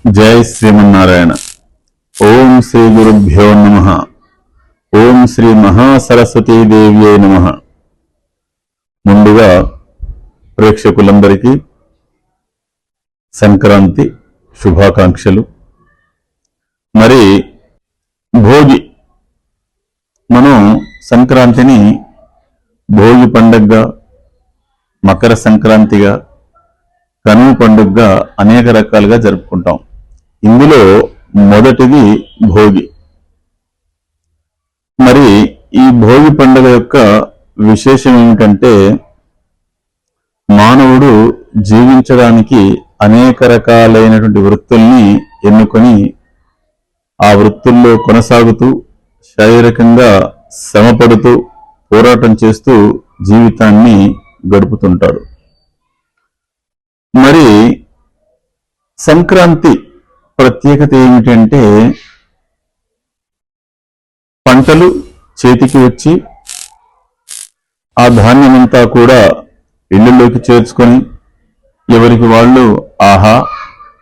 జై శ్రీమన్నారాయణ. ఓం శ్రీ గురుభ్యో నమః. ఓం శ్రీ మహాసరస్వతీదేవ్యై నమః. ముందుగా ప్రేక్షకులందరికీ సంక్రాంతి శుభాకాంక్షలు. మరి భోగి, మనం సంక్రాంతిని భోగి పండుగగా, మకర సంక్రాంతిగా, కనుమ పండుగగా అనేక రకాలుగా జరుపుకుంటాం. ఇందులో మొదటిది భోగి. మరి ఈ భోగి పండుగ యొక్క విశేషం ఏమిటంటే, మానవుడు జీవించడానికి అనేక రకాలైనటువంటి వృత్తుల్ని ఎన్నుకొని ఆ వృత్తుల్లో కొనసాగుతూ శారీరకంగా శ్రమపడుతూ పోరాటం చేస్తూ జీవితాన్ని గడుపుతుంటాడు. మరి సంక్రాంతి ప్రత్యేకత ఏమిటంటే, పంటలు చేతికి వచ్చి ఆ ధాన్యమంతా కూడా ఇళ్ళల్లోకి చేర్చుకొని ఎవరికి వాళ్ళు ఆహా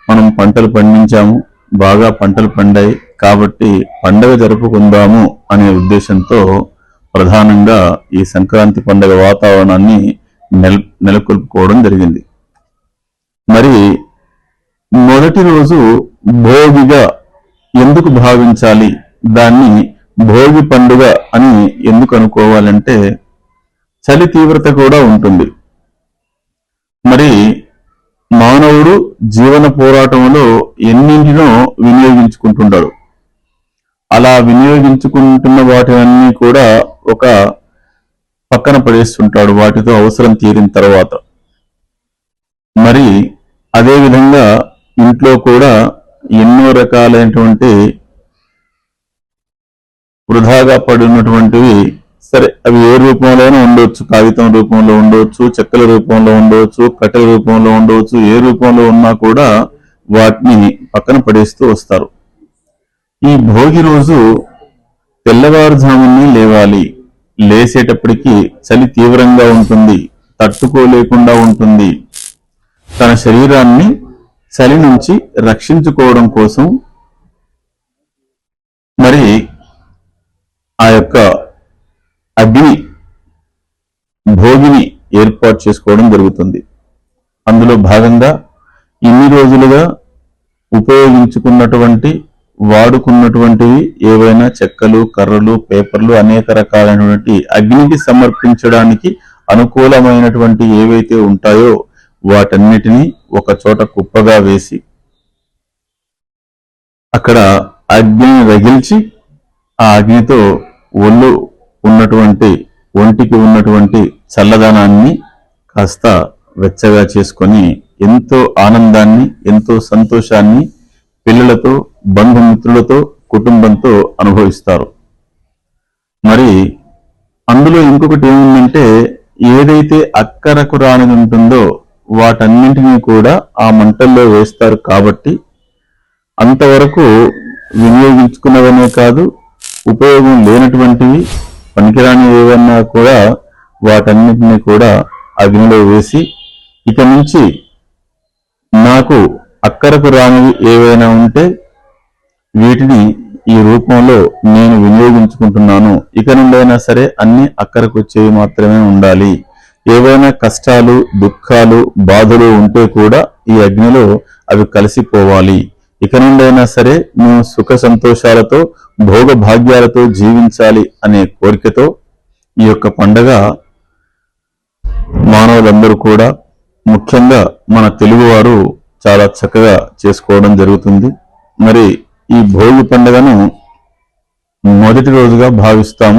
మనం పంటలు పండించాము, బాగా పంటలు పండాయి కాబట్టి పండగ జరుపుకుందాము అనే ఉద్దేశంతో ప్రధానంగా ఈ సంక్రాంతి పండుగ వాతావరణాన్ని నెలకొల్పుకోవడం జరిగింది. మరి మొదటి రోజు భోగిగా ఎందుకు భావించాలి, దాన్ని భోగి పండుగ అని ఎందుకు అనుకోవాలంటే, చలి తీవ్రత కూడా ఉంటుంది. మరి మానవుడు జీవన పోరాటంలో ఎన్నింటినో వినియోగించుకుంటుంటాడు. అలా వినియోగించుకుంటున్న వాటిని కూడా ఒక పక్కన పడేస్తుంటాడు వాటితో అవసరం తీరిన తర్వాత. మరి అదేవిధంగా ఇంట్లో కూడా ఎన్నో రకాలైనటువంటి వృధాగా పడినటువంటివి, సరే అవి ఏ రూపంలోనూ ఉండవచ్చు, కాగితం రూపంలో ఉండవచ్చు, చెక్కల రూపంలో ఉండవచ్చు, కట్టెల రూపంలో ఉండవచ్చు, ఏ రూపంలో ఉన్నా కూడా వాటిని పక్కన పడేస్తూ వస్తారు. ఈ భోగి రోజు తెల్లవారుజామునే లేవాలి. లేచేటప్పటికి చలి తీవ్రంగా ఉంటుంది, తట్టుకోలేకుండా ఉంటుంది. తన శరీరాన్ని చలి నుంచి రక్షించుకోవడం కోసం మరి ఆ యొక్క అగ్ని భోగిని ఏర్పాటు చేసుకోవడం జరుగుతుంది. అందులో భాగంగా ఇన్ని రోజులుగా ఉపయోగించుకున్నటువంటి వాడుకున్నటువంటివి ఏవైనా చెక్కలు, కర్రలు, పేపర్లు, అనేక రకాలైనటువంటి అగ్నికి సమర్పించడానికి అనుకూలమైనటువంటి ఏవైతే ఉంటాయో వాటన్నిటినీ ఒక చోట కుప్పగా వేసి అక్కడ అగ్నిని రగిల్చి ఆ అగ్నితో ఒంటికి ఉన్నటువంటి చల్లదనాన్ని కాస్త వెచ్చగా చేసుకొని ఎంతో ఆనందాన్ని, ఎంతో సంతోషాన్ని పిల్లలతో, బంధుమిత్రులతో, కుటుంబంతో అనుభవిస్తారు. మరి అందులో ఇంకొకటి ఏముందంటే, ఏదైతే అక్కరకు రానిది ఉంటుందో వాటన్నింటినీ కూడా ఆ మంటల్లో వేస్తారు. కాబట్టి అంతవరకు వినియోగించుకున్నవనే కాదు, ఉపయోగం లేనటువంటివి, పనికిరాని ఏవన్నా కూడా వాటన్నింటినీ కూడా అగ్నిలో వేసి, ఇక నుంచి నాకు అక్కరకు రానివి ఏవైనా ఉంటే వీటిని ఈ రూపంలో నేను వినియోగించుకుంటున్నాను, ఇక నుండైనా సరే అన్ని అక్కరకు వచ్చేవి మాత్రమే ఉండాలి. ఏవైనా కష్టాలు, దుఃఖాలు, బాధలు ఉంటే కూడా ఈ అగ్నిలో అవి కలిసిపోవాలి. ఇక నుండైనా సరే మేము సుఖ సంతోషాలతో, భోగ భాగ్యాలతో జీవించాలి అనే కోరికతో ఈ యొక్క పండగ మానవులందరూ కూడా, ముఖ్యంగా మన తెలుగువారు చాలా చక్కగా చేసుకోవడం జరుగుతుంది. మరి ఈ భోగి పండుగను మొదటి రోజుగా భావిస్తాము.